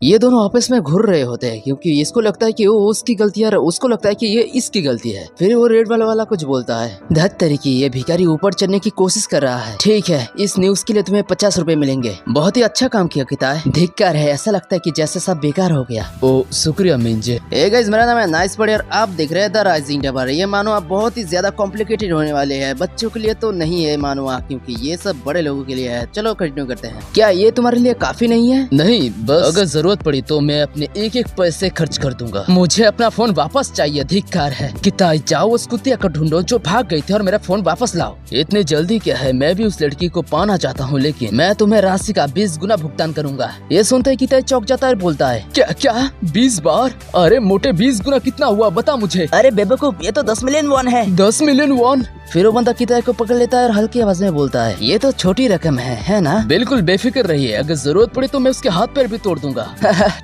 ये दोनों आपस में घुर रहे होते हैं क्योंकि इसको लगता है कि वो उसकी गलती है और उसको लगता है कि ये इसकी गलती है। फिर वो रेड वाला कुछ बोलता है, धत तरीकी ये भिखारी ऊपर चढ़ने की कोशिश कर रहा है। ठीक है, इस न्यूज के लिए तुम्हें 50 रुपए मिलेंगे। बहुत ही अच्छा काम किया किताय। धिक्कार है, ऐसा लगता है कि जैसे सब बेकार हो गया। ओ शुक्रिया मिंजे। हे गाइस, मेरा नाम है नाइस बॉडी और आप देख रहे हैं द राइजिंग टावर। ये मानो आप बहुत ही ज्यादा कॉम्प्लिकेटेड होने वाले हैं, बच्चों के लिए तो नहीं है मानो आप, क्योंकि ये सब बड़े लोगों के लिए है। चलो कंटिन्यू करते हैं। क्या ये तुम्हारे लिए काफी नहीं है? नहीं, बस अगर जरूरत पड़ी तो मैं अपने एक एक पैसे खर्च कर दूंगा। मुझे अपना फोन वापस चाहिए। धिक्कार है किताई, जाओ उस कुतिया को ढूंढो जो भाग गई थी और मेरा फोन वापस लाओ। इतनी जल्दी क्या है, मैं भी उस लड़की को पाना चाहता हूँ, लेकिन मैं तुम्हें राशि का 20 गुना भुगतान करूंगा। ये सुनते ही किताई चौंक जाता है और बोलता है, क्या 20 बार? अरे मोटे 20 गुना कितना हुआ बता मुझे। अरे बेवकूफ, ये तो 10 मिलियन वॉन है। 10 मिलियन वॉन? फिर वो बंदा किताई को पकड़ लेता है और हल्की आवाज में बोलता है, ये तो छोटी रकम है ना? बिल्कुल बेफिक्र रहिए, अगर जरूरत पड़ी तो मैं उसके हाथ पैर भी तोड़ दूंगा।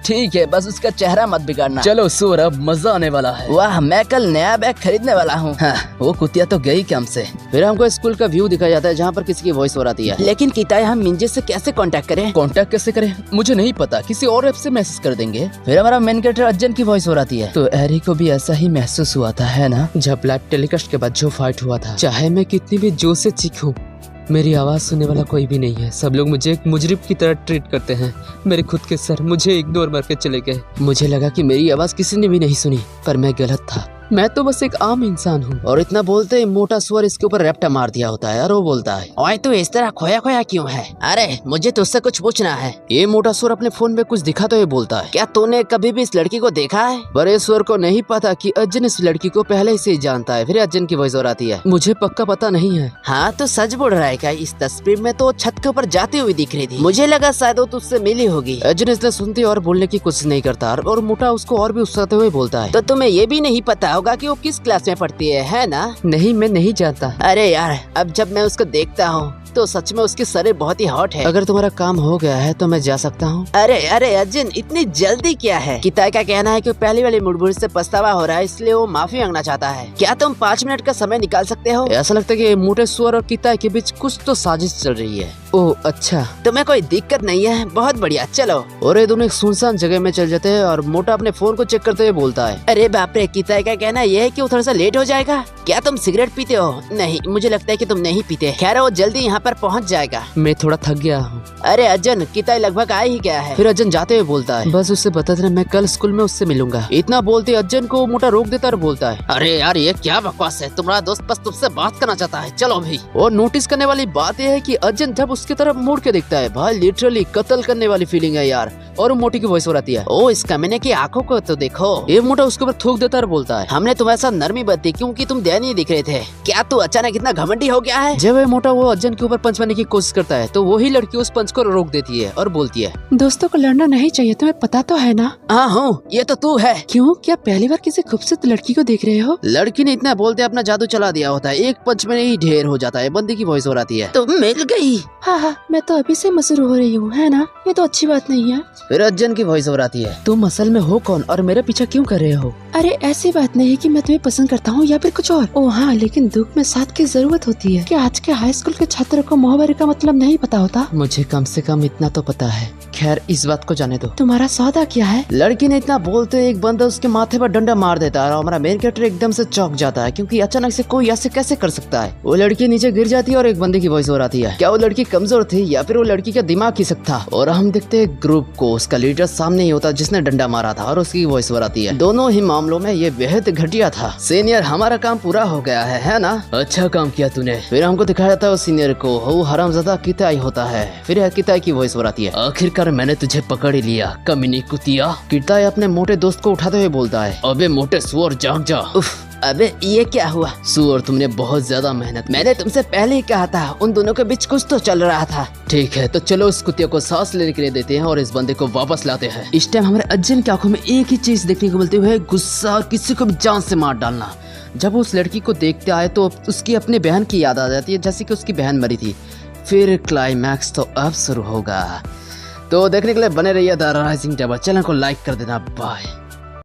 ठीक है, बस उसका चेहरा मत बिगाड़ना। चलो सुअर, अब मजा आने वाला है। वाह, मैं कल नया बैग खरीदने वाला हूँ। वो कुतिया तो गई काम से। फिर हमको स्कूल का व्यू दिखाया जाता है जहाँ पर किसी की वॉइस ओवर आती है। लेकिन किताई, हम मिंजे से कैसे कांटेक्ट करें? कांटेक्ट कैसे करें मुझे नहीं पता, किसी और ऐप से मैसेज कर देंगे। फिर हमारा मेन कैरेक्टर अज्जन की वॉइस ओवर आती है। तो एरी को भी ऐसा ही महसूस हुआ था, है ना? जब लाइव टेलीकास्ट के बाद जो फाइट हुआ था, चाहे मैं कितनी भी जोर से चीखूं, मेरी आवाज सुनने वाला कोई भी नहीं है। सब लोग मुझे एक मुजरिम की तरह ट्रीट करते हैं। मेरे खुद के सर मुझे इग्नोर मार के चले गए। मुझे लगा कि मेरी आवाज किसी ने भी नहीं सुनी, पर मैं गलत था। मैं तो बस एक आम इंसान हूँ। और इतना बोलते ही मोटा सुअर इसके ऊपर रैप्टा मार दिया होता है और वो बोलता है, ओए तू इस तरह खोया खोया क्यों है? अरे मुझे तुझसे कुछ पूछना है। ये मोटा सुअर अपने फोन में कुछ दिखाते हुए बोलता है, क्या तूने कभी भी इस लड़की को देखा है? बड़े सुअर को नहीं पता कि अज्जन इस लड़की को पहले से ही जानता है। फिर अज्जन की वॉइस और आती है, मुझे पक्का पता नहीं है। हाँ तो सच बोल रहा है क्या? इस तस्वीर में तो छत के ऊपर जाती हुई दिख रही थी। मुझे लगा शायद वो तुझसे मिली होगी। अज्जन इसलिए सुनती और बोलने की कोशिश नहीं करता और मोटा उसको और भी उकसाते हुए बोलता है, तो तुम्हें ये भी नहीं पता होगा कि वो किस क्लास में पढ़ती है ना? नहीं, मैं नहीं जानता। अरे यार, अब जब मैं उसको देखता हूँ तो सच में उसकी शरीर बहुत ही हॉट है। अगर तुम्हारा काम हो गया है तो मैं जा सकता हूँ। अरे अज्जन, इतनी जल्दी क्या है? किताई का कहना है कि पहली वाली मुड़बुड़ से पछतावा हो रहा है, इसलिए वो माफी मांगना चाहता है। क्या तुम 5 मिनट का समय निकाल सकते हो? ऐसा लगता है कि मोटे सुअर और किताई के बीच कुछ तो साजिश चल रही है। ओह अच्छा, तुम्हें कोई दिक्कत नहीं है? बहुत बढ़िया, चलो। और ये दोनों एक सुनसान जगह में चल जाते हैं और मोटा अपने फोन को चेक करते हुए बोलता है, अरे बाप रे, किताई का कहना यह है कि वो थोड़ा सा लेट हो जाएगा। क्या तुम सिगरेट पीते हो? नहीं, मुझे लगता है कि तुम नहीं पीते। खैर, वो जल्दी यहाँ पर पहुँच जाएगा। मैं थोड़ा थक गया हूँ। अरे अज्जन, किताई लगभग आ ही गया है। फिर अज्जन जाते हुए बोलता है, बस उससे बता देना मैं कल स्कूल में उससे मिलूंगा। इतना बोलते अज्जन को मोटा रोक देता और बोलता है, अरे यार, ये क्या बकवास है? तुम्हारा दोस्त बस तुमसे बात करना चाहता है, चलो भाई। और नोटिस करने वाली बात यह है कि अज्जन जब उसकी तरफ मुड़ के देखता है, भाई लिटरली कत्ल करने वाली फीलिंग है यार। और मोटी की वॉइस हो आती है, ओ इस कमीने की आंखों को तो देखो। ये मोटा उसके ऊपर थूक देता और बोलता है, हमने तुम्हारे साथ नरमी बरती क्योंकि तुम दयनीय दिख रहे थे। क्या तू अचानक इतना घमंडी हो गया है? जब मोटा वो अज्जन के ऊपर पंच मारने की कोशिश करता है तो वही लड़की उस पंच को रोक देती है और बोलती है, दोस्तों को लड़ना नहीं चाहिए, तुम्हें पता तो है ना? हाँ हूँ, ये तो तू है। क्यों, क्या पहली बार किसी खूबसूरत लड़की को देख रहे हो? लड़की ने इतना बोलते अपना जादू चला दिया होता है, एक पंच में ही ढेर हो जाता है। बंदी की वॉइस हो आती है, तुम मिल गई। हाँ, मैं तो अभी से मसरूर हो रही हूँ, है ना? ये तो अच्छी बात नहीं है। फिर अज्जन की वॉइस हो आती है, तुम असल में हो कौन और मेरा पीछा क्यों कर रहे हो? अरे ऐसी बात नहीं कि मैं तुम्हें पसंद करता हूँ या फिर कुछ और। ओ हाँ, लेकिन दुख में साथ की जरूरत होती है। क्या आज के हाई स्कूल के छात्रों को मोहब्बत का मतलब नहीं पता होता? मुझे कम से कम इतना तो पता है। खैर, इस बात को जाने दो। तुम्हारा सौदा क्या है? लड़की ने इतना बोलते एक बंदा उसके माथे पर डंडा मार देता है और हमारा मेन कैरेक्टर एकदम से चौंक जाता है क्योंकि अचानक से कोई ऐसे कैसे कर सकता है। वो लड़की नीचे गिर जाती है और एक बंदे की वॉइस हो आती है, क्या वो लड़की कमजोर थी या फिर वो लड़की का दिमाग खिसक था? और हम देखते हैं ग्रुप को, उसका लीडर सामने ही होता जिसने डंडा मारा था और उसकी वॉइस हो आती है, दोनों ही मामलों में ये बेहद घटिया था। सीनियर, हमारा काम पूरा हो गया है ना? अच्छा काम किया तूने। फिर हमको दिखाया जाता है उस सीनियर को, वो हरामजादा किताई होता है। फिर किताई की वॉइस हो आती है, आखिरकार मैंने तुझे पकड़ लिया कमीनी कुतिया। किताई अपने मोटे दोस्त को उठाते हुए बोलता है, अबे मोटे सुअर जाग जा। अबे ये क्या हुआ? सुअर, तुमने बहुत ज्यादा मेहनत। मैंने तुमसे पहले ही कहा था, उन दोनों के बीच कुछ तो चल रहा था। ठीक है, तो चलो उस कुतिया को सांस लेने के लिए देते हैं और इस बंदे को वापस लाते हैं। इस टाइम हमारे अज्जन की आंखों में एक ही चीज देखने को मिलती है, गुस्सा और किसी को भी जान से मार डालना। जब वो उस लड़की को देखते आए तो उसकी अपनी बहन की याद आ जाती है, जैसे कि उसकी बहन मरी थी। फिर क्लाइमैक्स तो अब शुरू होगा। तो देखने के लिए बने रहिए द राइजिंग टावर। चैनल को लाइक कर देना। बाय।